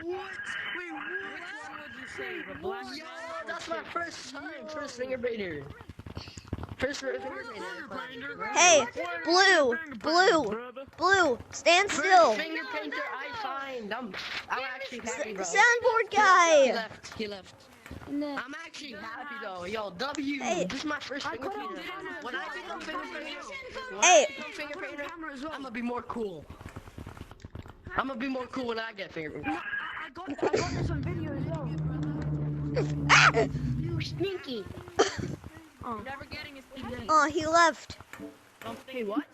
Wait, which one would you say? The black man? That's my first time. First finger painter. First finger painter. Hey, blue, stand still. First finger painter I find. I'm actually happy, bro. Soundboard guy. He left. I'm actually happy though. Yo, W. Hey. This is my first finger painter. When I become finger painter, I'm gonna be more cool. I'm gonna be more cool when I get finger painter. I got this on video as well. You stinky. You're never getting a Steve. Oh, he left. Hey, what?